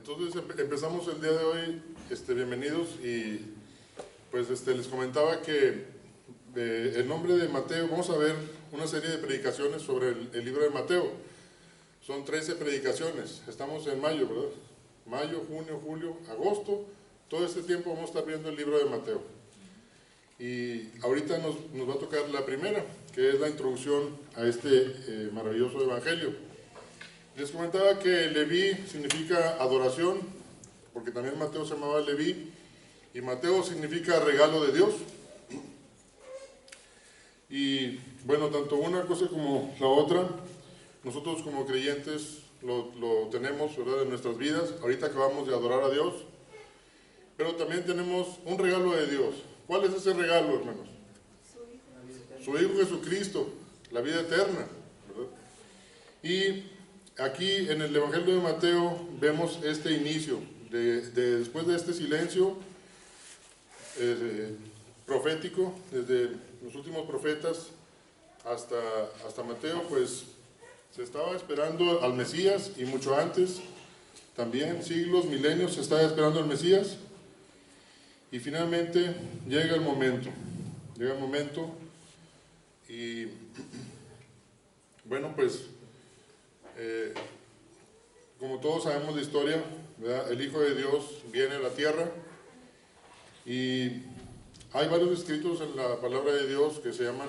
Entonces empezamos el día de hoy, bienvenidos, y pues les comentaba que el nombre de Mateo, vamos a ver una serie de predicaciones sobre el libro de Mateo. Son 13 predicaciones, estamos en mayo, ¿verdad? Mayo, junio, julio, agosto, todo este tiempo vamos a estar viendo el libro de Mateo. Y ahorita nos va a tocar la primera, que es la introducción a este maravilloso evangelio. Les comentaba que Leví significa adoración, porque también Mateo se llamaba Leví, y Mateo significa regalo de Dios. Y bueno, tanto una cosa como la otra, nosotros como creyentes lo tenemos, ¿verdad?, en nuestras vidas. Ahorita acabamos de adorar a Dios, pero también tenemos un regalo de Dios. ¿Cuál es ese regalo, hermanos? Su Hijo Jesucristo, la vida eterna, ¿verdad? Y aquí en el Evangelio de Mateo vemos este inicio, después de este silencio profético, desde los últimos profetas hasta Mateo, pues se estaba esperando al Mesías, y mucho antes, también siglos, milenios, se estaba esperando al Mesías, y finalmente llega el momento, y bueno, pues como todos sabemos la historia, ¿verdad?, el Hijo de Dios viene a la tierra, y hay varios escritos en la palabra de Dios que se llaman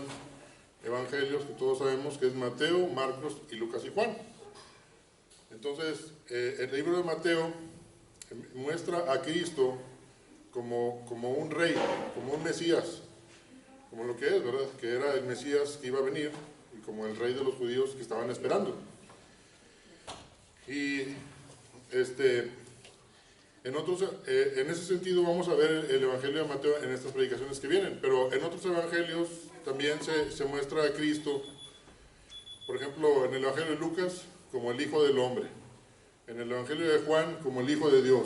evangelios, que todos sabemos que es Mateo, Marcos y Lucas y Juan. Entonces, el libro de Mateo muestra a Cristo como un rey, como un Mesías, como lo que es, ¿verdad?, que era el Mesías que iba a venir, y como el rey de los judíos que estaban esperando. Y en ese sentido vamos a ver el Evangelio de Mateo en estas predicaciones que vienen, pero en otros evangelios también se muestra a Cristo, por ejemplo, en el Evangelio de Lucas como el Hijo del Hombre, en el Evangelio de Juan como el Hijo de Dios,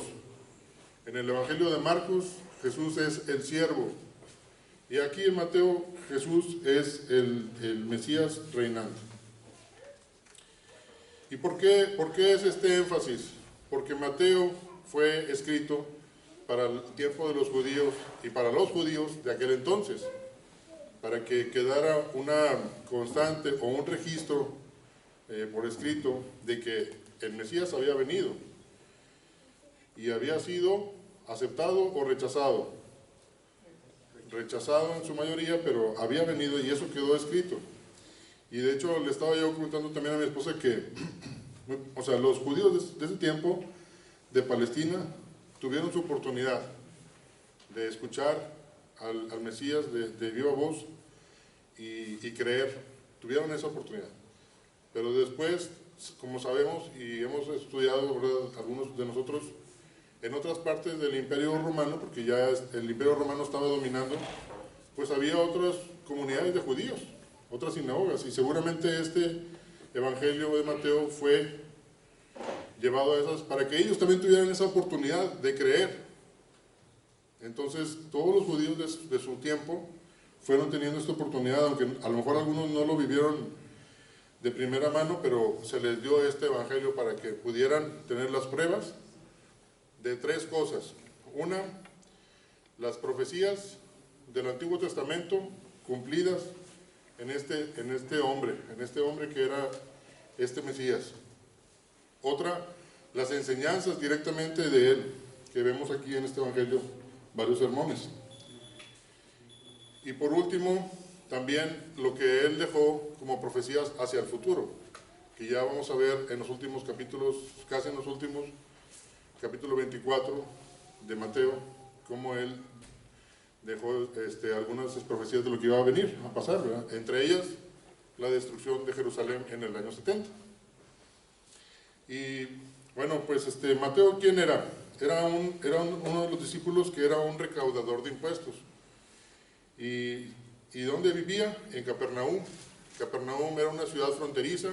en el Evangelio de Marcos Jesús es el siervo, y aquí en Mateo Jesús es el Mesías reinante. ¿Y por qué es este énfasis? Porque Mateo fue escrito para el tiempo de los judíos y para los judíos de aquel entonces, para que quedara una constante o un registro por escrito de que el Mesías había venido y había sido aceptado o rechazado en su mayoría, pero había venido, y eso quedó escrito. Y de hecho le estaba yo comentando también a mi esposa que los judíos de ese tiempo de Palestina tuvieron su oportunidad de escuchar al Mesías de viva voz y creer, tuvieron esa oportunidad. Pero después, como sabemos y hemos estudiado, ¿verdad?, algunos de nosotros, en otras partes del Imperio Romano, porque ya el Imperio Romano estaba dominando, pues había otras comunidades de judíos, otras sinagogas, y seguramente este Evangelio de Mateo fue llevado a esas, para que ellos también tuvieran esa oportunidad de creer. Entonces, todos los judíos de su tiempo fueron teniendo esta oportunidad, aunque a lo mejor algunos no lo vivieron de primera mano, pero se les dio este Evangelio para que pudieran tener las pruebas de tres cosas. Una, las profecías del Antiguo Testamento cumplidas en este hombre que era este Mesías. Otra, las enseñanzas directamente de él, que vemos aquí en este Evangelio varios sermones. Y por último, también lo que él dejó como profecías hacia el futuro, que ya vamos a ver en los últimos capítulos, casi en los últimos, capítulo 24 de Mateo, cómo él dejó algunas profecías de lo que iba a venir, a pasar, ¿verdad? Entre ellas, la destrucción de Jerusalén en el año 70. Y bueno, pues Mateo, ¿quién era? Era uno de los discípulos que era un recaudador de impuestos. ¿Y dónde vivía? En Capernaum. Capernaum era una ciudad fronteriza,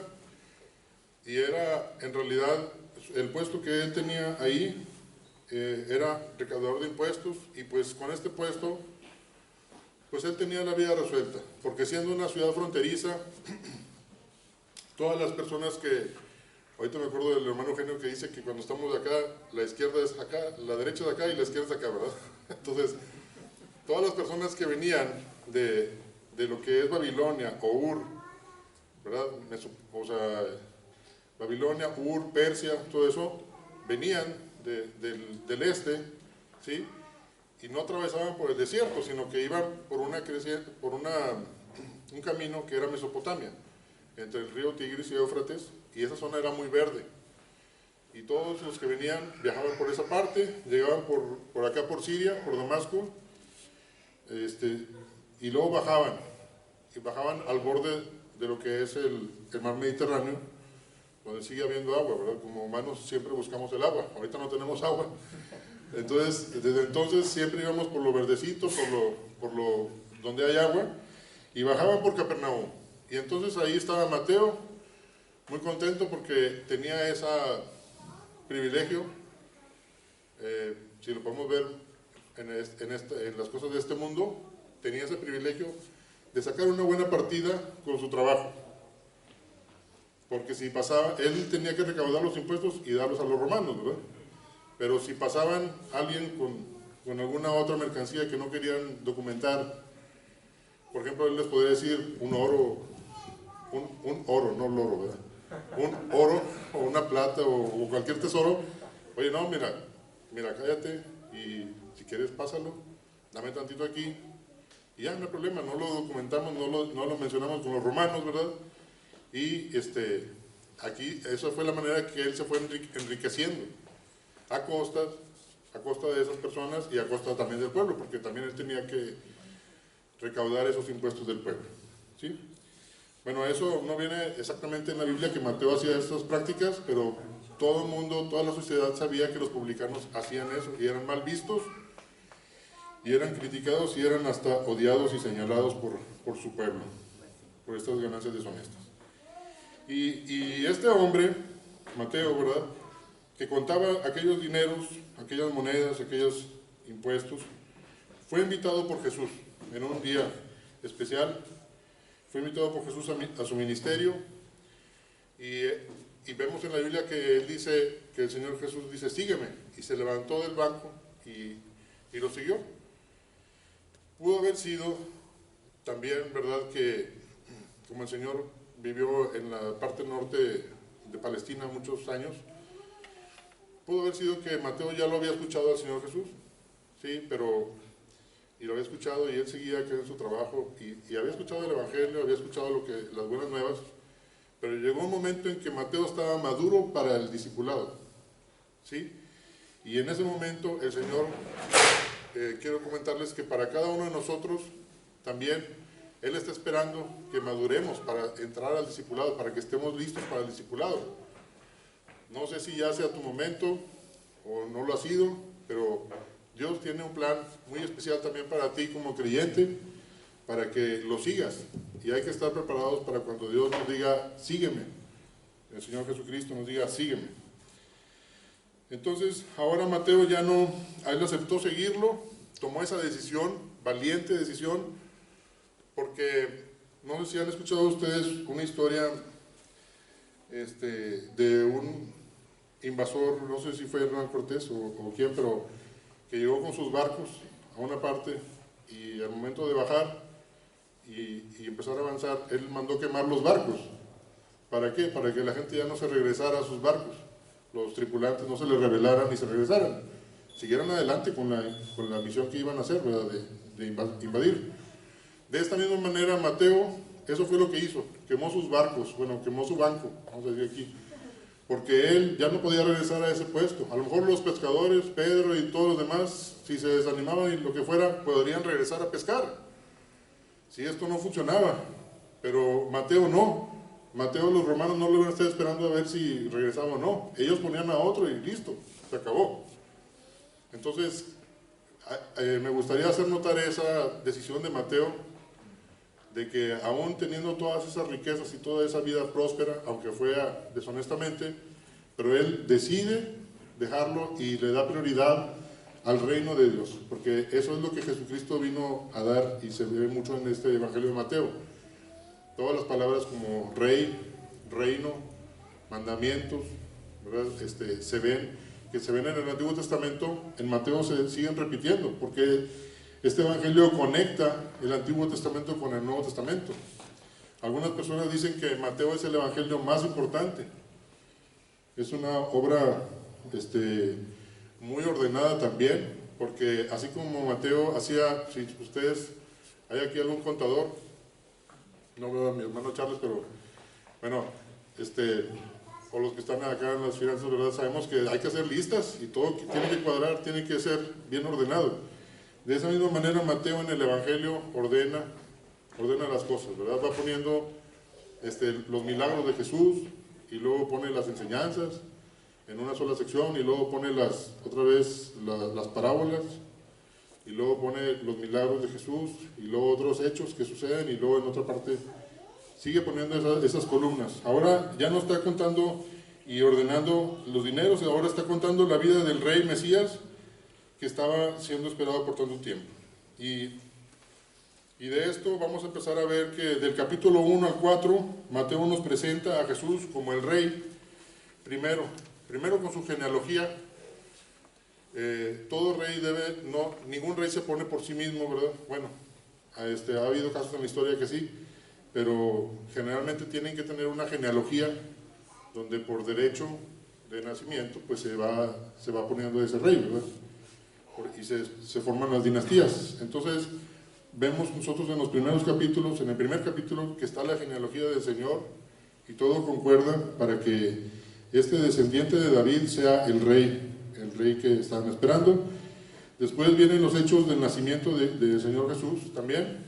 y era, en realidad, el puesto que él tenía ahí era recaudador de impuestos, y pues con este puesto, pues él tenía la vida resuelta, porque siendo una ciudad fronteriza, todas las personas que Ahorita me acuerdo del hermano Eugenio que dice que cuando estamos de acá, la izquierda es acá, la derecha es acá y la izquierda es acá, ¿verdad? Entonces, todas las personas que venían de lo que es Babilonia o Ur, ¿verdad? O sea, Babilonia, Ur, Persia, todo eso, venían del este, ¿sí? Y no atravesaban por el desierto, sino que iban por un camino que era Mesopotamia, entre el río Tigris y Éufrates, y esa zona era muy verde. Y todos los que venían viajaban por esa parte, llegaban por acá por Siria, por Damasco, y luego bajaban al borde de lo que es el mar Mediterráneo, donde sigue habiendo agua, ¿verdad? Como humanos siempre buscamos el agua, ahorita no tenemos agua. Entonces, desde entonces siempre íbamos por lo verdecito, por lo donde hay agua, y bajaban por Capernaum. Y entonces ahí estaba Mateo, muy contento porque tenía ese privilegio, si lo podemos ver en las cosas de este mundo, tenía ese privilegio de sacar una buena partida con su trabajo. Porque si pasaba, él tenía que recaudar los impuestos y darlos a los romanos, ¿verdad? Pero si pasaban alguien con alguna otra mercancía que no querían documentar, por ejemplo, él les podría decir un oro, no loro, ¿verdad? Un oro o una plata o cualquier tesoro. Oye, no, mira, cállate y si quieres pásalo, dame tantito aquí. Y ya no hay problema, no lo documentamos, no lo mencionamos con los romanos, ¿verdad? Y aquí, esa fue la manera que él se fue enriqueciendo, a costa de esas personas y a costa también del pueblo, porque también él tenía que recaudar esos impuestos del pueblo, ¿sí? Bueno, eso no viene exactamente en la Biblia que Mateo hacía estas prácticas, pero todo el mundo, toda la sociedad sabía que los publicanos hacían eso y eran mal vistos, y eran criticados y eran hasta odiados y señalados por su pueblo, por estas ganancias deshonestas. Y este hombre, Mateo, ¿verdad?, que contaba aquellos dineros, aquellas monedas, aquellos impuestos, fue invitado por Jesús en un día especial, fue invitado por Jesús a su ministerio, y vemos en la Biblia que él dice, que el Señor Jesús dice, sígueme, y se levantó del banco y lo siguió. Pudo haber sido también, ¿verdad?, que como el Señor vivió en la parte norte de Palestina muchos años, pudo haber sido que Mateo ya lo había escuchado al Señor Jesús, sí, y lo había escuchado y él seguía acá en su trabajo y había escuchado el Evangelio, había escuchado las buenas nuevas, pero llegó un momento en que Mateo estaba maduro para el discipulado, sí, y en ese momento el Señor, quiero comentarles que para cada uno de nosotros también Él está esperando que maduremos para entrar al discipulado, para que estemos listos para el discipulado. No sé si ya sea tu momento o no lo ha sido, pero Dios tiene un plan muy especial también para ti como creyente, para que lo sigas. Y hay que estar preparados para cuando Dios nos diga, sígueme. El Señor Jesucristo nos diga, sígueme. Entonces, ahora Mateo ya no, a él aceptó seguirlo, tomó esa decisión, valiente decisión, porque no sé si han escuchado ustedes una historia de un invasor, no sé si fue Hernán Cortés o quién, pero que llegó con sus barcos a una parte y al momento de bajar y empezar a avanzar, él mandó quemar los barcos. ¿Para qué? Para que la gente ya no se regresara a sus barcos, los tripulantes no se les rebelaran ni se regresaran, siguieran adelante con la misión que iban a hacer, ¿verdad?, de invadir. De esta misma manera Mateo, eso fue lo que hizo, quemó sus barcos, bueno, quemó su banco, vamos a decir aquí, porque él ya no podía regresar a ese puesto. A lo mejor los pescadores, Pedro y todos los demás, si se desanimaban y lo que fuera, podrían regresar a pescar, si esto no funcionaba, pero Mateo no. Mateo, los romanos no lo iban a estar esperando a ver si regresaba o no, ellos ponían a otro y listo, se acabó. Entonces, me gustaría hacer notar esa decisión de Mateo, de que aún teniendo todas esas riquezas y toda esa vida próspera, aunque fuera deshonestamente, pero él decide dejarlo y le da prioridad al reino de Dios, porque eso es lo que Jesucristo vino a dar y se ve mucho en este Evangelio de Mateo. Todas las palabras como rey, reino, mandamientos, ¿verdad? Que se ven en el Antiguo Testamento, en Mateo se siguen repitiendo, porque este evangelio conecta el Antiguo Testamento con el Nuevo Testamento. Algunas personas dicen que Mateo es el evangelio más importante. Es una obra muy ordenada también, porque así como Mateo hacía, si ustedes, hay aquí algún contador, no veo a mi hermano Charles, pero bueno, o los que están acá en las finanzas, ¿verdad? Sabemos que hay que hacer listas y todo tiene que cuadrar, tiene que ser bien ordenado. De esa misma manera Mateo en el evangelio ordena las cosas, ¿verdad? Va poniendo los milagros de Jesús y luego pone las enseñanzas en una sola sección y luego pone otra vez las parábolas y luego pone los milagros de Jesús y luego otros hechos que suceden y luego en otra parte sigue poniendo esas columnas. Ahora ya no está contando y ordenando los dineros, ahora está contando la vida del rey Mesías que estaba siendo esperado por tanto tiempo. Y de esto vamos a empezar a ver que del capítulo 1 al 4, Mateo nos presenta a Jesús como el rey, primero con su genealogía. Todo rey ningún rey se pone por sí mismo, ¿verdad? Bueno, ha habido casos en la historia que sí, pero generalmente tienen que tener una genealogía donde por derecho de nacimiento pues se va poniendo ese rey, ¿verdad? Y se forman las dinastías. Entonces vemos nosotros en los primeros capítulos, en el primer capítulo, que está la genealogía del Señor y todo concuerda para que este descendiente de David sea el rey que están esperando. Después vienen los hechos del nacimiento del Señor Jesús también,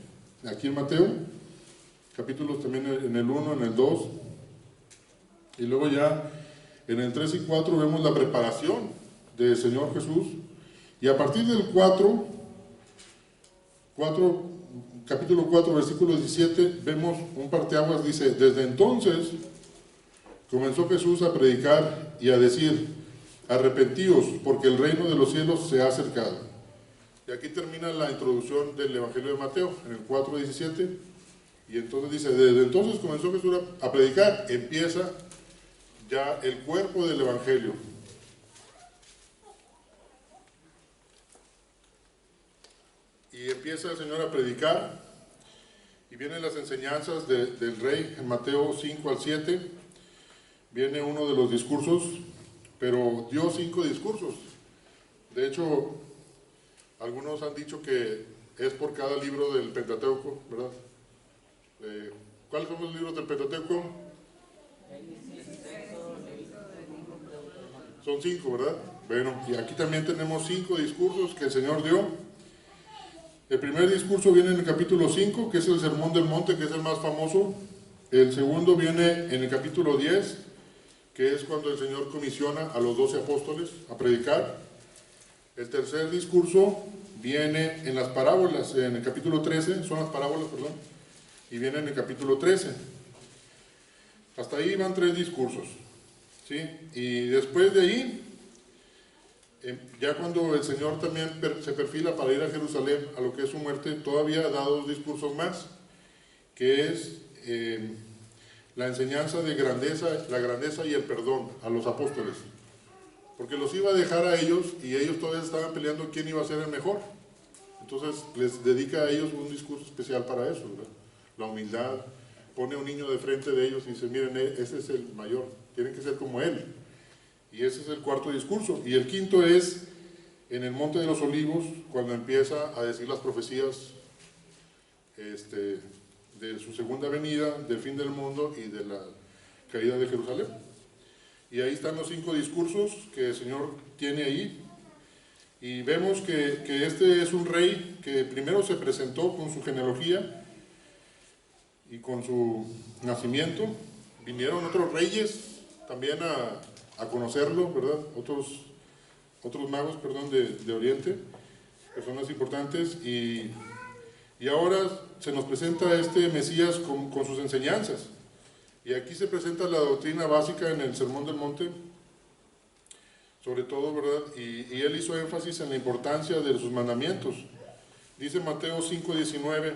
aquí en Mateo, capítulos también en el 1, en el 2, y luego ya en el 3 y 4 vemos la preparación del Señor Jesús, y a partir del capítulo 4, versículo 17, vemos un parteaguas, dice: desde entonces comenzó Jesús a predicar y a decir: arrepentíos, porque el reino de los cielos se ha acercado. Y aquí termina la introducción del Evangelio de Mateo, en el 4:17, y entonces dice: desde entonces comenzó Jesús a predicar, empieza ya el cuerpo del Evangelio. Y empieza el Señor a predicar, y vienen las enseñanzas del rey, en Mateo 5 al 7, viene uno de los discursos, pero dio 5 discursos. De hecho, algunos han dicho que es por cada libro del Pentateuco, ¿verdad? ¿Cuáles son los libros del Pentateuco? Son 5, ¿verdad? Bueno, y aquí también tenemos 5 discursos que el Señor dio. El primer discurso viene en el capítulo 5, que es el Sermón del Monte, que es el más famoso. El segundo viene en el capítulo 10, que es cuando el Señor comisiona a los 12 apóstoles a predicar. El tercer discurso viene en las parábolas, en el capítulo 13, son las parábolas, perdón, y viene en el capítulo 13. Hasta ahí van 3 discursos, ¿sí? Y después de ahí, ya cuando el Señor también se perfila para ir a Jerusalén, a lo que es su muerte, todavía da 2 discursos más, que es la enseñanza de la grandeza y el perdón a los apóstoles, porque los iba a dejar a ellos y ellos todavía estaban peleando quién iba a ser el mejor. Entonces les dedica a ellos un discurso especial para eso, ¿verdad? La humildad, pone a un niño de frente de ellos y dice: miren, ese es el mayor, tienen que ser como él. Y ese es el cuarto discurso. Y el quinto es en el Monte de los Olivos, cuando empieza a decir las profecías de su segunda venida, del fin del mundo y de la caída de Jerusalén. Y ahí están los 5 discursos que el Señor tiene ahí. Y vemos que este es un rey que primero se presentó con su genealogía y con su nacimiento. Vinieron otros reyes también a conocerlo, ¿verdad? Otros magos, perdón, de Oriente, personas importantes, y ahora se nos presenta este Mesías con sus enseñanzas. Y aquí se presenta la doctrina básica en el Sermón del Monte, sobre todo, ¿verdad? Y él hizo énfasis en la importancia de sus mandamientos. Dice Mateo 5:19,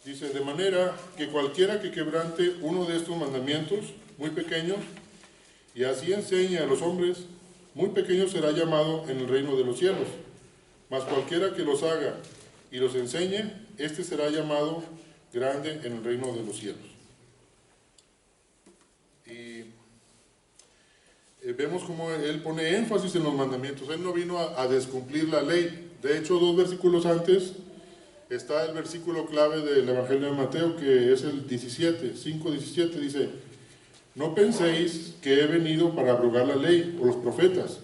dice: de manera que cualquiera que quebrante uno de estos mandamientos muy pequeños, y así enseña a los hombres, muy pequeño será llamado en el reino de los cielos. Mas cualquiera que los haga y los enseñe, este será llamado grande en el reino de los cielos. Y vemos cómo él pone énfasis en los mandamientos. Él no vino a descumplir la ley. De hecho, 2 versículos antes está el versículo clave del Evangelio de Mateo, que es el 17, 5:17, dice: no penséis que he venido para abrogar la ley o los profetas.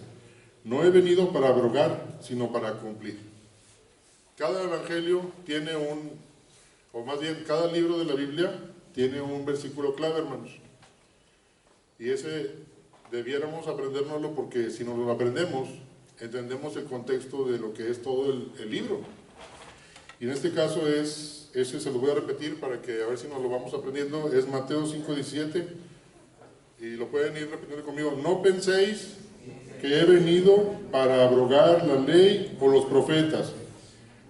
No he venido para abrogar, sino para cumplir. Cada evangelio tiene o más bien, cada libro de la Biblia tiene un versículo clave, hermanos. Y ese debiéramos aprendérnoslo, porque si nos lo aprendemos, entendemos el contexto de lo que es todo el libro. Y en este caso ese se lo voy a repetir para que a ver si nos lo vamos aprendiendo. Es Mateo 5:17, y lo pueden ir repitiendo conmigo. No penséis que he venido para abrogar la ley o los profetas.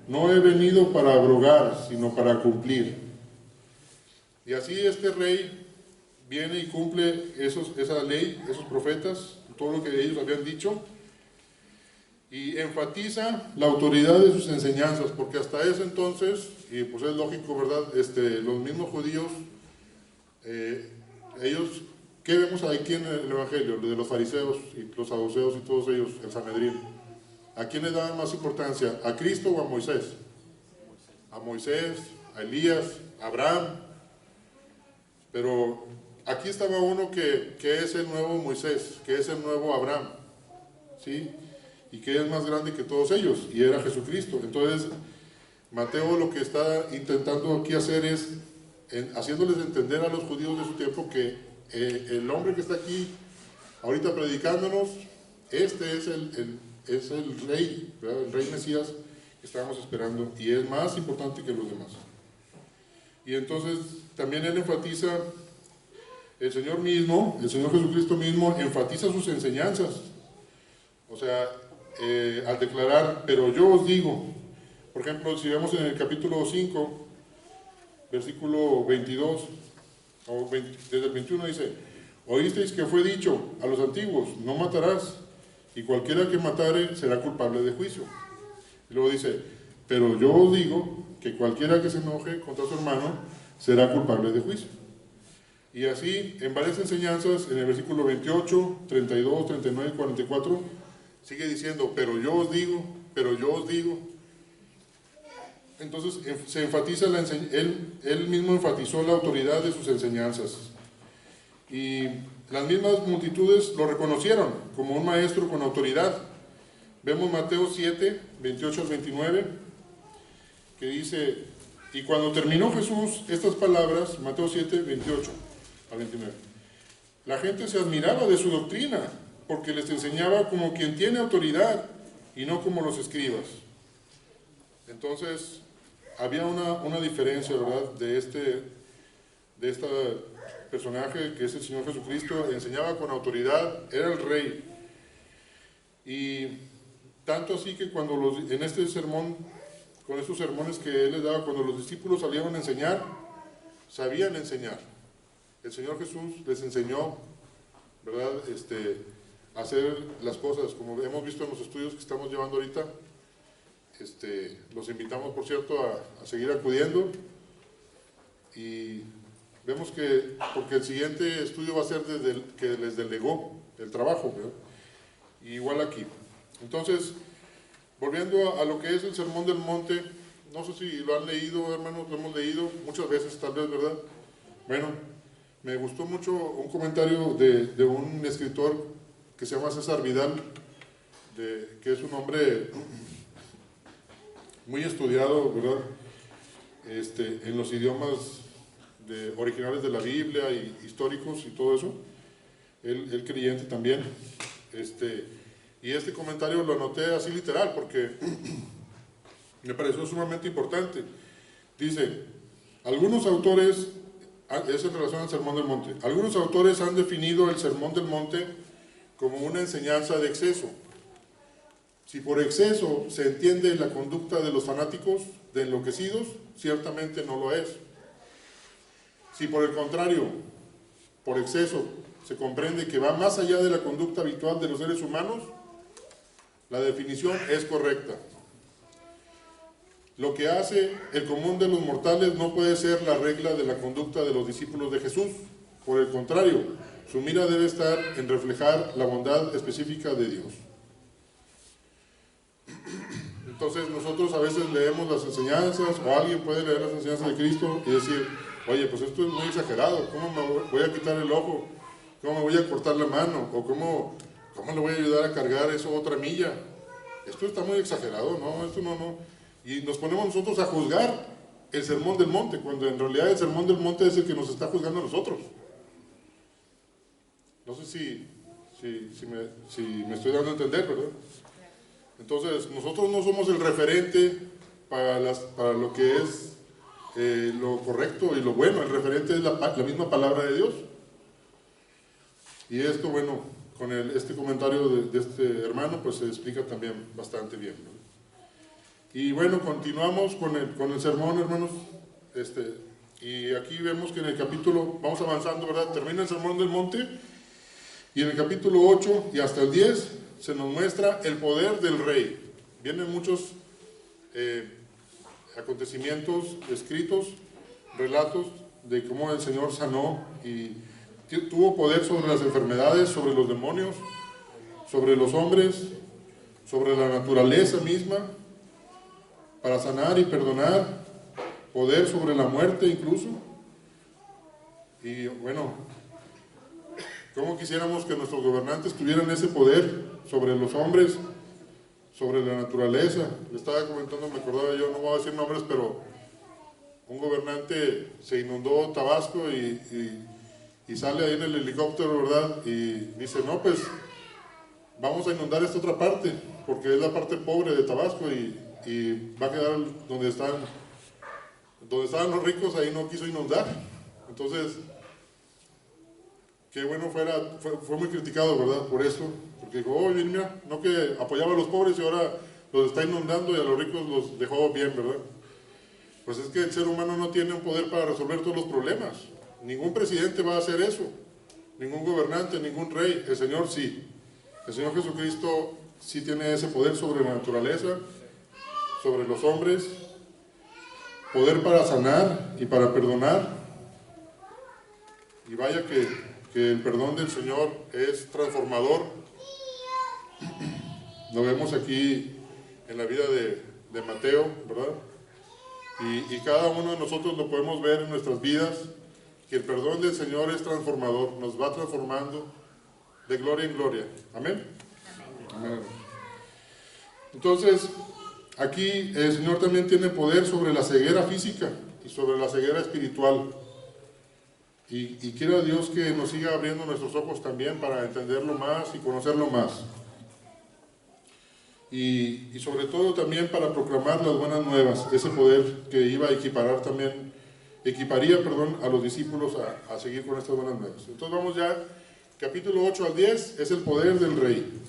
No he venido para abrogar, sino para cumplir. Y así este rey viene y cumple esa ley, esos profetas, todo lo que ellos habían dicho, y enfatiza la autoridad de sus enseñanzas, porque hasta ese entonces, y pues es lógico, ¿verdad? Los mismos judíos, ellos, ¿qué vemos aquí en el Evangelio? De los fariseos y los saduceos y todos ellos, el Sanedrín. ¿A quién le daban más importancia? ¿A Cristo o a Moisés? A Moisés, a Elías, a Abraham. Pero aquí estaba uno que es el nuevo Moisés, que es el nuevo Abraham, ¿sí? Y que es más grande que todos ellos, y era Jesucristo. Entonces, Mateo lo que está intentando aquí hacer es, haciéndoles entender a los judíos de su tiempo que el hombre que está aquí, ahorita predicándonos, este es el rey, ¿verdad? El rey Mesías que estábamos esperando, y es más importante que los demás. Y entonces, también él enfatiza, el Señor Jesucristo mismo, enfatiza sus enseñanzas. O sea, al declarar, pero yo os digo, por ejemplo, si vemos en el capítulo 5, versículo 22, desde el 21 dice: oísteis que fue dicho a los antiguos, no matarás, y cualquiera que matare será culpable de juicio. Y luego dice: pero yo os digo que cualquiera que se enoje contra su hermano será culpable de juicio. Y así, en varias enseñanzas, en el versículo 28, 32, 39 y 44, sigue diciendo, pero yo os digo, pero yo os digo. Entonces se enfatiza, él mismo enfatizó la autoridad de sus enseñanzas. Y las mismas multitudes lo reconocieron como un maestro con autoridad. Vemos Mateo 7, 28 al 29, que dice: y cuando terminó Jesús estas palabras, Mateo 7, 28 al 29, la gente se admiraba de su doctrina, porque les enseñaba como quien tiene autoridad y no como los escribas. Entonces, había una diferencia, ¿verdad? De este personaje que es el Señor Jesucristo. Enseñaba con autoridad, era el rey. Y tanto así que cuando en este sermón, con estos sermones que él les daba, cuando los discípulos salieron a enseñar, sabían enseñar. El Señor Jesús les enseñó, ¿verdad? Hacer las cosas, como hemos visto en los estudios que estamos llevando ahorita. Los invitamos, por cierto, a seguir acudiendo, y vemos que, porque el siguiente estudio va a ser desde el que les delegó el trabajo, ¿verdad? Y igual aquí. Entonces, volviendo a lo que es el Sermón del Monte, no sé si lo han leído, hermanos, lo hemos leído muchas veces, tal vez, ¿verdad? Bueno, me gustó mucho un comentario de un escritor que se llama César Vidal, que es un hombre muy estudiado, ¿verdad? En los idiomas originales de la Biblia y históricos y todo eso. Él creyente también. Y este comentario lo anoté así literal porque me pareció sumamente importante. Dice, algunos autores, es en relación al Sermón del Monte, algunos autores han definido el Sermón del Monte como una enseñanza de exceso. Si por exceso se entiende la conducta de los fanáticos, de enloquecidos, ciertamente no lo es. Si por el contrario por exceso se comprende que va más allá de la conducta habitual de los seres humanos, la definición es correcta. Lo que hace el común de los mortales no puede ser la regla de la conducta de los discípulos de Jesús. Por el contrario, su mira debe estar en reflejar la bondad específica de Dios. Entonces nosotros a veces leemos las enseñanzas, o alguien puede leer las enseñanzas de Cristo y decir, oye, pues esto es muy exagerado, ¿cómo me voy a quitar el ojo? ¿Cómo me voy a cortar la mano? ¿O cómo le voy a ayudar a cargar eso otra milla? Esto está muy exagerado, ¿no? Esto no. Y nos ponemos nosotros a juzgar el sermón del monte, cuando en realidad el sermón del monte es el que nos está juzgando a nosotros. No sé si me estoy dando a entender, ¿verdad? Entonces, nosotros no somos el referente para lo que es lo correcto y lo bueno. El referente es la misma palabra de Dios. Y esto, bueno, con este comentario de este hermano, pues se explica también bastante bien, ¿no? Y bueno, continuamos con el sermón, hermanos. Y aquí vemos que en el capítulo, vamos avanzando, ¿verdad? Termina el sermón del monte, y en el capítulo 8 y hasta el 10 se nos muestra el poder del rey. Vienen muchos acontecimientos escritos, relatos de cómo el Señor sanó y tuvo poder sobre las enfermedades, sobre los demonios, sobre los hombres, sobre la naturaleza misma, para sanar y perdonar, poder sobre la muerte incluso. Y bueno, ¿cómo quisiéramos que nuestros gobernantes tuvieran ese poder sobre los hombres, sobre la naturaleza? Le estaba comentando, me acordaba yo, no voy a decir nombres, pero un gobernante se inundó Tabasco y sale ahí en el helicóptero, ¿verdad? Y dice, no, pues vamos a inundar esta otra parte, porque es la parte pobre de Tabasco y va a quedar donde estaban los ricos, ahí no quiso inundar. Entonces, qué bueno fue muy criticado, ¿verdad? Por eso, porque dijo, oye, mira, no que apoyaba a los pobres y ahora los está inundando y a los ricos los dejó bien, ¿verdad? Pues es que el ser humano no tiene un poder para resolver todos los problemas. Ningún presidente va a hacer eso, ningún gobernante, ningún rey. El Señor sí. El Señor Jesucristo sí tiene ese poder sobre la naturaleza, sobre los hombres, poder para sanar y para perdonar. Y vaya que el perdón del Señor es transformador. Lo vemos aquí en la vida de Mateo, ¿verdad? Y cada uno de nosotros lo podemos ver en nuestras vidas, que el perdón del Señor es transformador, nos va transformando de gloria en gloria. ¿Amén? Amén. Entonces, aquí el Señor también tiene poder sobre la ceguera física y sobre la ceguera espiritual. Y quiera Dios que nos siga abriendo nuestros ojos también para entenderlo más y conocerlo más. Y sobre todo también para proclamar las buenas nuevas, ese poder que iba a equiparía a los discípulos a seguir con estas buenas nuevas. Entonces vamos ya, capítulo 8 al 10 es el poder del rey.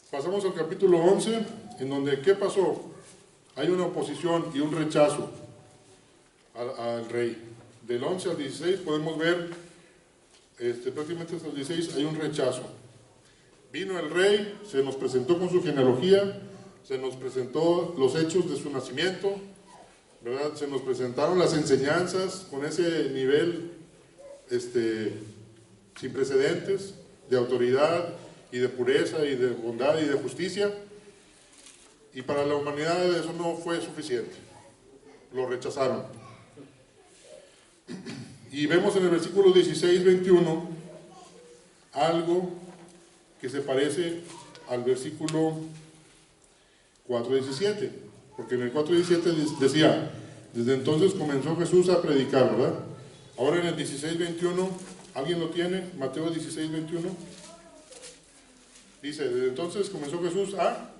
Pasamos al capítulo 11, en donde, ¿qué pasó? Hay una oposición y un rechazo al rey. Del 11 al 16 podemos ver, prácticamente hasta el 16 hay un rechazo. Vino el rey, se nos presentó con su genealogía, se nos presentó los hechos de su nacimiento, ¿verdad? Se nos presentaron las enseñanzas con ese nivel sin precedentes de autoridad y de pureza y de bondad y de justicia. Y para la humanidad eso no fue suficiente, lo rechazaron. Y vemos en el versículo 16-21 algo que se parece al versículo 4:17, porque en el 4:17 decía, desde entonces comenzó Jesús a predicar, ¿verdad? Ahora en el 16:21, ¿alguien lo tiene? Mateo 16:21. Dice, desde entonces comenzó Jesús a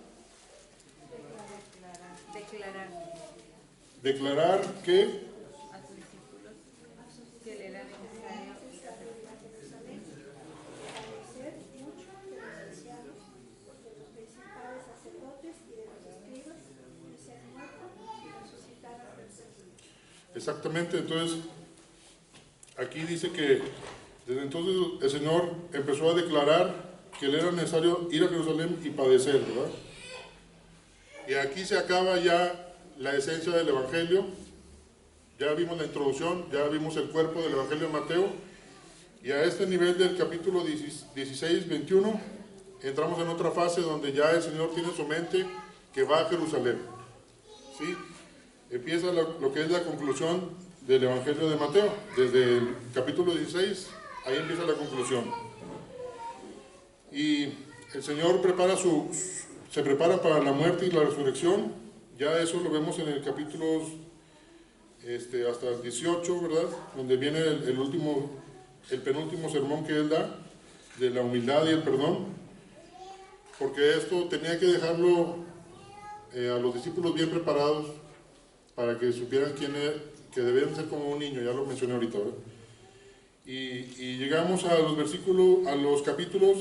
declarar que a sus discípulos que le era necesario exactamente. Entonces aquí dice que Desde entonces el Señor empezó a declarar que le era necesario ir a Jerusalén y padecer, ¿verdad? Y aquí se acaba ya la esencia del Evangelio. Ya vimos la introducción, ya vimos el cuerpo del Evangelio de Mateo, y a este nivel del capítulo 16, 21, entramos en otra fase donde ya el Señor tiene en su mente que va a Jerusalén. ¿Sí? Empieza lo que es la conclusión del Evangelio de Mateo, desde el capítulo 16, ahí empieza la conclusión. Y el Señor se prepara para la muerte y la resurrección. Ya eso lo vemos en el capítulo hasta el 18, ¿verdad? Donde viene el penúltimo sermón que Él da, de la humildad y el perdón, porque esto tenía que dejarlo a los discípulos bien preparados para que supieran que debían ser como un niño, ya lo mencioné ahorita, ¿verdad? Y llegamos a los capítulos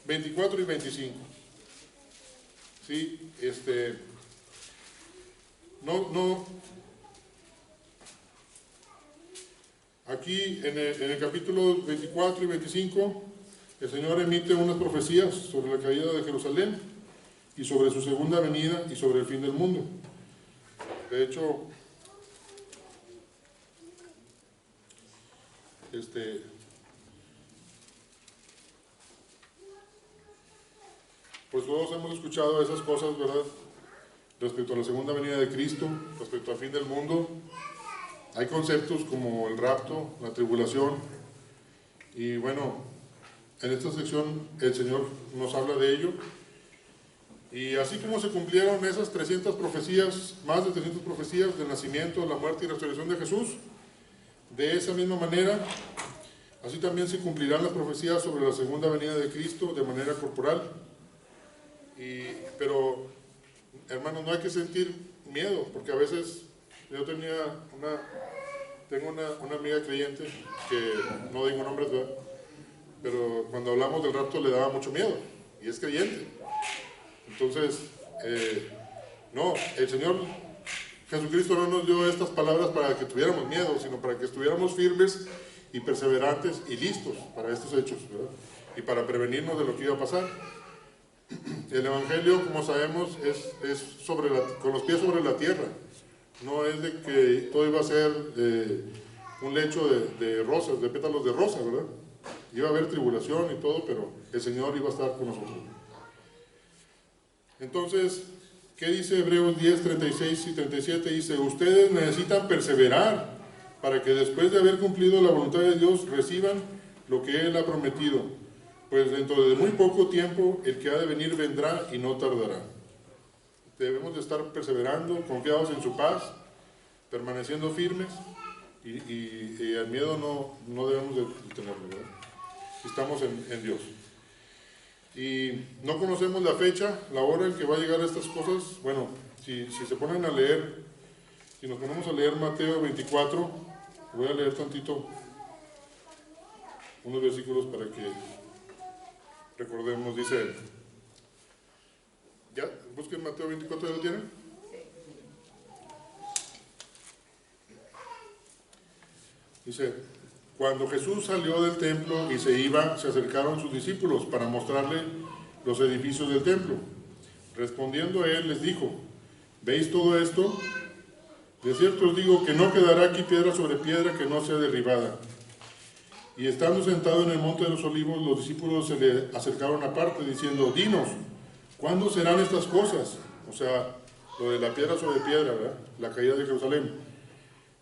24 y 25. ¿Sí? Aquí en el capítulo 24 y 25, el Señor emite unas profecías sobre la caída de Jerusalén y sobre su segunda venida y sobre el fin del mundo. De hecho, pues todos hemos escuchado esas cosas, ¿verdad? Respecto a la segunda venida de Cristo, respecto al fin del mundo. Hay conceptos como el rapto, la tribulación, y bueno, en esta sección el Señor nos habla de ello. Y así como se cumplieron esas 300 profecías, más de 300 profecías del nacimiento, la muerte y resurrección de Jesús, de esa misma manera, así también se cumplirán las profecías sobre la segunda venida de Cristo de manera corporal. Pero, hermanos, no hay que sentir miedo, porque a veces yo tengo una amiga creyente, que no digo nombres, ¿verdad? Pero cuando hablamos del rapto le daba mucho miedo, y es creyente. Entonces, no, el Señor Jesucristo no nos dio estas palabras para que tuviéramos miedo, sino para que estuviéramos firmes y perseverantes y listos para estos hechos, ¿verdad? Y para prevenirnos de lo que iba a pasar. El Evangelio, como sabemos, es con los pies sobre la tierra. No es de que todo iba a ser un lecho de rosas, de pétalos de rosa, ¿verdad? Iba a haber tribulación y todo, pero el Señor iba a estar con nosotros. Entonces, ¿qué dice Hebreos 10, 36 y 37? Dice, ustedes necesitan perseverar para que después de haber cumplido la voluntad de Dios reciban lo que Él ha prometido. Pues dentro de muy poco tiempo el que ha de venir vendrá y no tardará. Debemos de estar perseverando, confiados en su paz, permaneciendo firmes, y el miedo no debemos de tenerlo, ¿verdad? Estamos en Dios. Y no conocemos la fecha, la hora en que va a llegar estas cosas. Bueno, si se ponen a leer, si nos ponemos a leer Mateo 24, voy a leer tantito unos versículos para que recordemos. Dice, ya, busquen Mateo 24, ¿ya lo tienen? Dice, cuando Jesús salió del templo y se iba, se acercaron sus discípulos para mostrarle los edificios del templo. Respondiendo a él, les dijo, ¿veis todo esto? De cierto os digo que no quedará aquí piedra sobre piedra que no sea derribada. Y estando sentado en el monte de los olivos, los discípulos se le acercaron aparte, diciendo, dinos, ¿cuándo serán estas cosas? O sea, lo de la piedra sobre piedra, ¿verdad? La caída de Jerusalén.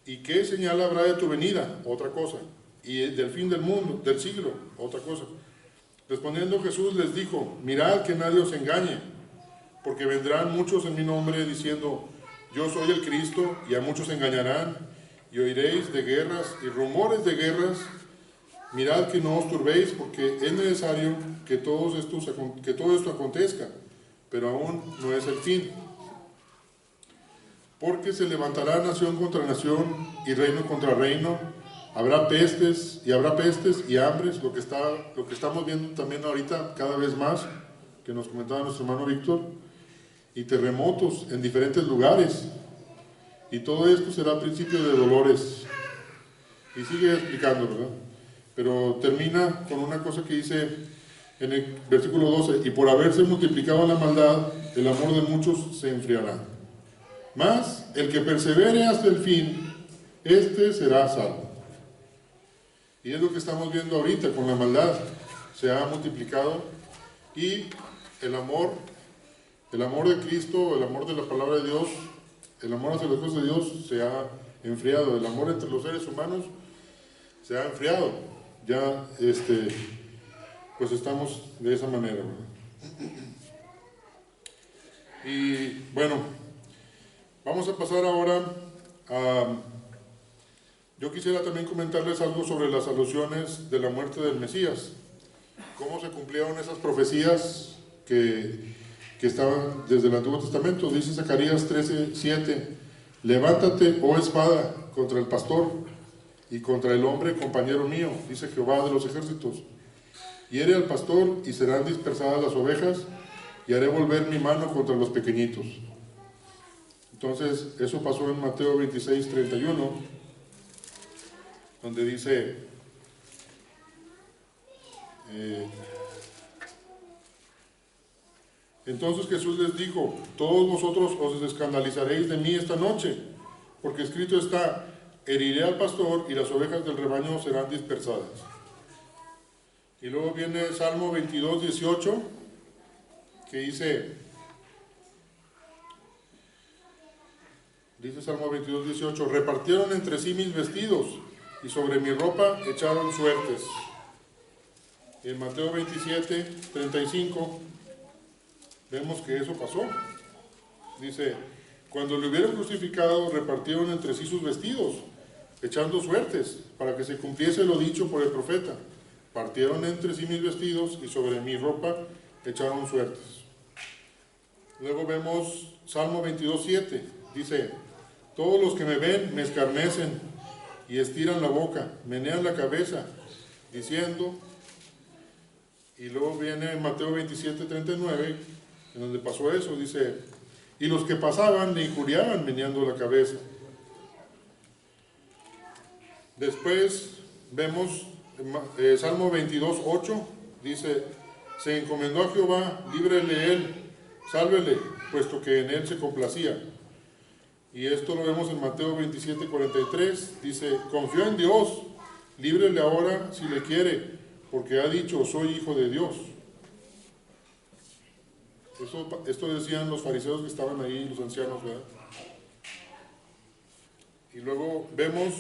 ¿Y qué señal habrá de tu venida? Otra cosa. Y del fin del mundo, del siglo, otra cosa. Respondiendo Jesús les dijo, mirad que nadie os engañe, porque vendrán muchos en mi nombre diciendo, yo soy el Cristo, y a muchos engañarán, y oiréis de guerras y rumores de guerras. Mirad que no os turbéis, porque es necesario que todo esto acontezca, pero aún no es el fin. Porque se levantará nación contra nación y reino contra reino. Habrá pestes y hambres, lo que estamos viendo también ahorita cada vez más, que nos comentaba nuestro hermano Víctor, y terremotos en diferentes lugares. Y todo esto será principio de dolores. Y sigue explicando, ¿verdad? pero termina con una cosa que dice en el versículo 12, y por haberse multiplicado la maldad, el amor de muchos se enfriará. Mas el que persevere hasta el fin, este será salvo. Y es lo que estamos viendo ahorita con la maldad. Se ha multiplicado y el amor de Cristo, el amor de la palabra de Dios, el amor hacia las cosas de Dios se ha enfriado. El amor entre los seres humanos se ha enfriado. Ya, pues estamos de esa manera, ¿verdad? Y bueno, vamos a pasar ahora a... Yo quisiera también comentarles algo sobre las alusiones de la muerte del Mesías. Cómo se cumplieron esas profecías que estaban desde el Antiguo Testamento. Dice Zacarías 13:7, levántate, oh espada, contra el pastor y contra el hombre compañero mío, dice Jehová de los ejércitos. Hiere al pastor y serán dispersadas las ovejas, y haré volver mi mano contra los pequeñitos. Entonces, eso pasó en Mateo 26:31. Donde dice, entonces Jesús les dijo, todos vosotros os escandalizaréis de mí esta noche, porque escrito está, heriré al pastor y las ovejas del rebaño serán dispersadas. Y luego viene Salmo 22:18, que dice Salmo 22:18, repartieron entre sí mis vestidos, y sobre mi ropa echaron suertes. En Mateo 27:35 vemos que eso pasó. Dice, cuando le hubieron crucificado, repartieron entre sí sus vestidos, echando suertes, para que se cumpliese lo dicho por el profeta. Partieron entre sí mis vestidos, y sobre mi ropa echaron suertes. Luego vemos Salmo 22:7, dice, todos los que me ven me escarnecen, y estiran la boca, menean la cabeza, diciendo, y luego viene Mateo 27:39, en donde pasó eso, dice, y los que pasaban le injuriaban meneando la cabeza. Después vemos Salmo 22:8, dice, se encomendó a Jehová, líbrele él, sálvele, puesto que en él se complacía. Y esto lo vemos en Mateo 27:43, dice, confió en Dios, líbrele ahora si le quiere, porque ha dicho, soy hijo de Dios. Esto decían los fariseos que estaban ahí, los ancianos, ¿verdad? Y luego vemos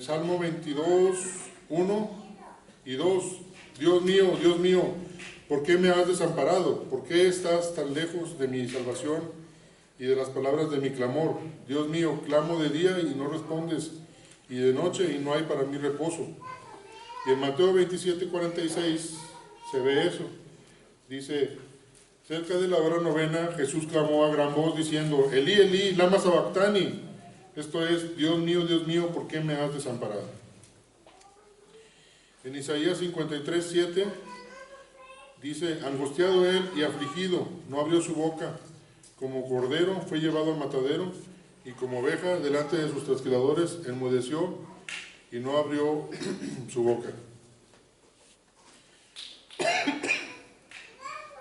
Salmo 22:1 y 2, Dios mío, ¿por qué me has desamparado? ¿Por qué estás tan lejos de mi salvación y de las palabras de mi clamor? Dios mío, clamo de día y no respondes, y de noche y no hay para mí reposo. Y en Mateo 27:46 se ve eso. Dice, cerca de la hora novena, Jesús clamó a gran voz diciendo, Elí, Elí, lama sabactani. Esto es, Dios mío, ¿por qué me has desamparado? En Isaías 53:7 dice, angustiado él y afligido, no abrió su boca. Como cordero fue llevado al matadero, y como oveja delante de sus trasquiladores enmudeció y no abrió su boca.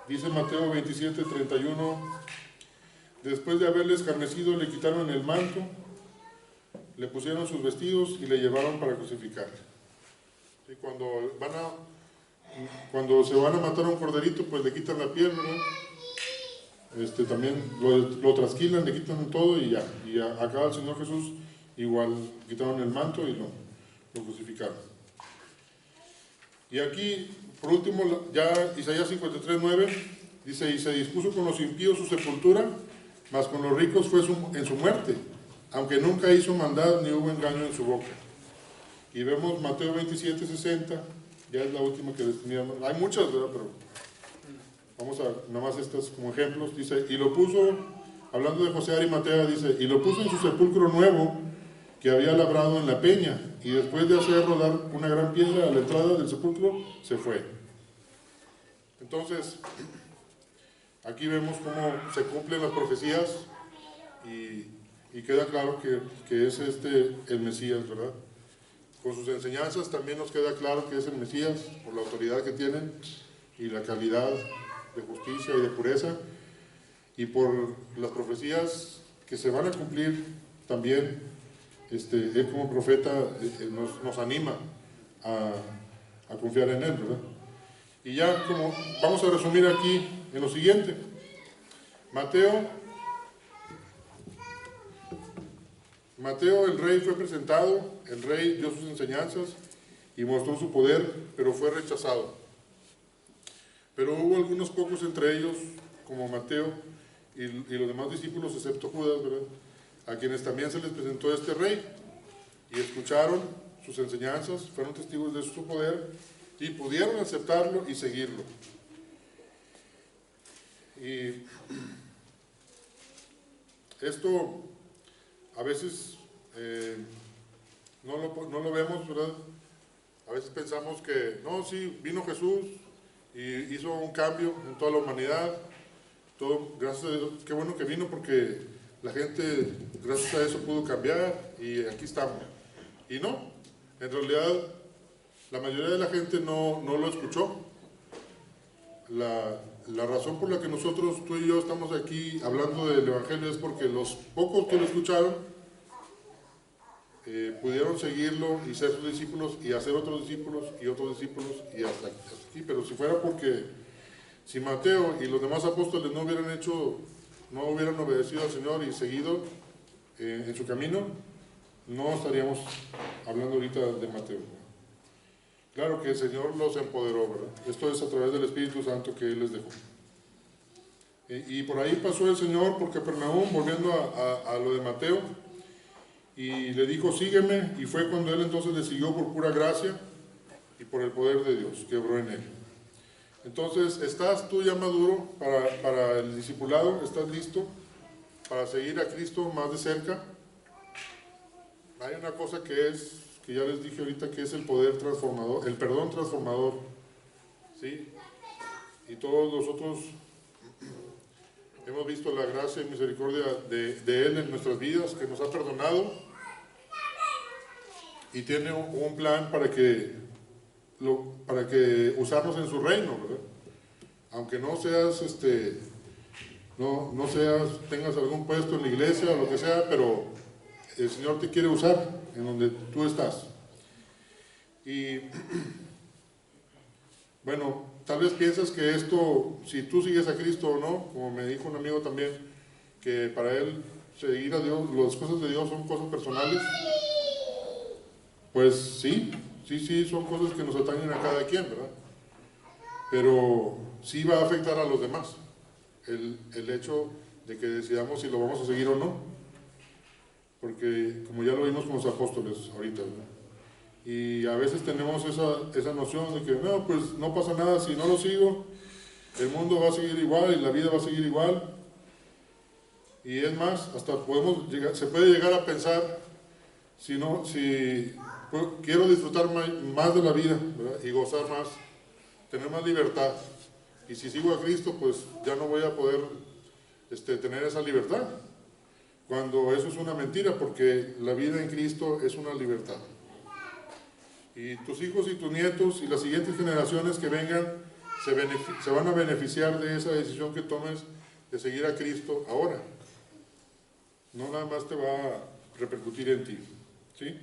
Dice Mateo 27:31, después de haberle escarnecido le quitaron el manto, le pusieron sus vestidos y le llevaron para crucificarle. Y cuando se van a matar a un corderito, pues le quitan la piel, ¿verdad? También lo trasquilan, le quitan todo y ya. Y acá al Señor Jesús igual quitaron el manto y lo crucificaron. Y aquí, por último, ya Isaías 53:9 dice, y se dispuso con los impíos su sepultura, mas con los ricos fue en su muerte, aunque nunca hizo maldad ni hubo engaño en su boca. Y vemos Mateo 27:60, ya es la última que les tenía. Hay muchas, ¿verdad? Pero vamos a nomás estas como ejemplos. Dice, y lo puso, hablando de José Arimatea, dice, y lo puso en su sepulcro nuevo que había labrado en la peña, y después de hacer rodar una gran piedra a la entrada del sepulcro, se fue. Entonces, aquí vemos cómo se cumplen las profecías y queda claro que es el Mesías, ¿verdad? Con sus enseñanzas también nos queda claro que es el Mesías, por la autoridad que tienen y la calidad de justicia y de pureza, y por las profecías que se van a cumplir también. Él como profeta nos anima a confiar en él, ¿verdad? Y ya como vamos a resumir aquí en lo siguiente. Mateo, el rey, fue presentado, el rey dio sus enseñanzas y mostró su poder, pero fue rechazado. Pero hubo algunos pocos entre ellos, como Mateo y los demás discípulos, excepto Judas, ¿verdad?, a quienes también se les presentó este rey, y escucharon sus enseñanzas, fueron testigos de su poder, y pudieron aceptarlo y seguirlo. Y esto a veces no lo vemos, ¿verdad? A veces pensamos que, no, sí, vino Jesús y hizo un cambio en toda la humanidad, todo, gracias a Dios, qué bueno que vino porque la gente, gracias a eso, pudo cambiar y aquí estamos. Y no, en realidad, la mayoría de la gente no lo escuchó. La razón por la que nosotros, tú y yo, estamos aquí hablando del Evangelio es porque los pocos que lo escucharon pudieron seguirlo y ser sus discípulos y hacer otros discípulos y hasta aquí. Pero si fuera porque, si Mateo y los demás apóstoles no hubieran obedecido al Señor y seguido en su camino, no estaríamos hablando ahorita de Mateo. Claro que el Señor los empoderó, ¿verdad? Esto es a través del Espíritu Santo que Él les dejó. Y por ahí pasó el Señor por Capernaum, volviendo a lo de Mateo, y le dijo, sígueme, y fue cuando Él entonces le siguió por pura gracia y por el poder de Dios que obró en Él. Entonces, ¿estás tú ya maduro para el discipulado? ¿Estás listo para seguir a Cristo más de cerca? Hay una cosa que ya les dije ahorita, que es el poder transformador, el perdón transformador, ¿sí? Y todos nosotros hemos visto la gracia y misericordia de Él en nuestras vidas, que nos ha perdonado y tiene un plan para que usarnos en su reino, ¿verdad? Aunque no seas, tengas algún puesto en la iglesia o lo que sea, pero el Señor te quiere usar en donde tú estás. Y bueno, tal vez piensas que esto, si tú sigues a Cristo o no, como me dijo un amigo también, que para él seguir a Dios, las cosas de Dios son cosas personales. Pues sí, son cosas que nos atañen a cada quien, ¿verdad? Pero sí va a afectar a los demás el hecho de que decidamos si lo vamos a seguir o no, porque como ya lo vimos con los apóstoles ahorita, ¿verdad? Y a veces tenemos esa noción de que no, pues no pasa nada si no lo sigo, el mundo va a seguir igual y la vida va a seguir igual. Y es más, hasta se puede llegar a pensar, si quiero disfrutar más de la vida, ¿verdad?, y gozar más, tener más libertad, y si sigo a Cristo, pues ya no voy a poder tener esa libertad, cuando eso es una mentira, porque la vida en Cristo es una libertad. Y tus hijos y tus nietos y las siguientes generaciones que vengan se van a beneficiar de esa decisión que tomes de seguir a Cristo ahora. No nada más te va a repercutir en ti, ¿sí?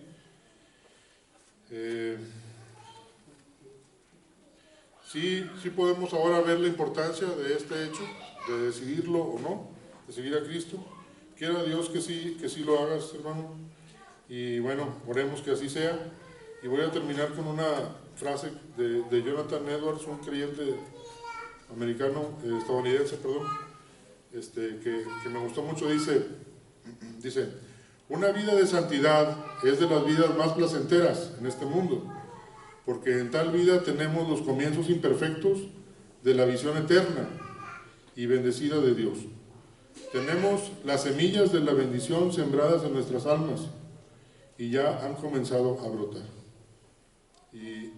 Sí podemos ahora ver la importancia de este hecho, de decidirlo o no, de seguir a Cristo. Quiera Dios que sí lo hagas, hermano. Y bueno, oremos que así sea. Y voy a terminar con una frase de Jonathan Edwards, un creyente estadounidense, que me gustó mucho. Dice, una vida de santidad es de las vidas más placenteras en este mundo, porque en tal vida tenemos los comienzos imperfectos de la visión eterna y bendecida de Dios. Tenemos las semillas de la bendición sembradas en nuestras almas y ya han comenzado a brotar. Y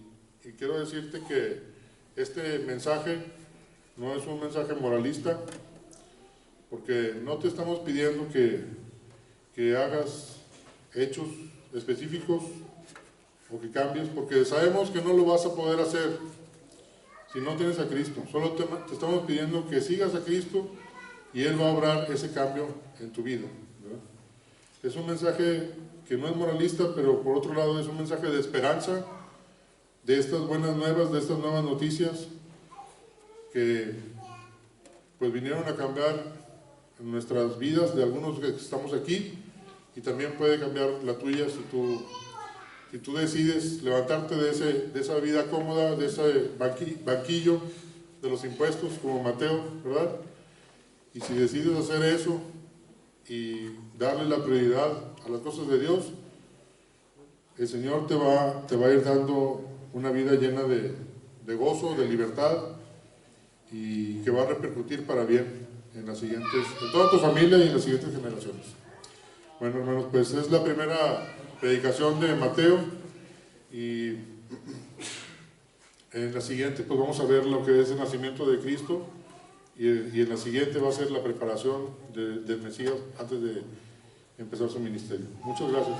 quiero decirte que este mensaje no es un mensaje moralista, porque no te estamos pidiendo que hagas hechos específicos o que cambies, porque sabemos que no lo vas a poder hacer si no tienes a Cristo. Solo te estamos pidiendo que sigas a Cristo y Él va a obrar ese cambio en tu vida, ¿verdad? Es un mensaje que no es moralista, pero por otro lado es un mensaje de esperanza, de estas buenas nuevas, de estas nuevas noticias que pues vinieron a cambiar en nuestras vidas de algunos que estamos aquí, y también puede cambiar la tuya si tú decides levantarte de esa vida cómoda, de ese banquillo de los impuestos como Mateo, ¿verdad? Y si decides hacer eso y darle la prioridad a las cosas de Dios, el Señor te va a ir dando una vida llena de gozo, de libertad, y que va a repercutir para bien en toda tu familia y en las siguientes generaciones. Bueno, hermanos, pues es la primera predicación de Mateo, y en la siguiente pues vamos a ver lo que es el nacimiento de Cristo, y en la siguiente va a ser la preparación del Mesías antes de empezar su ministerio. Muchas gracias.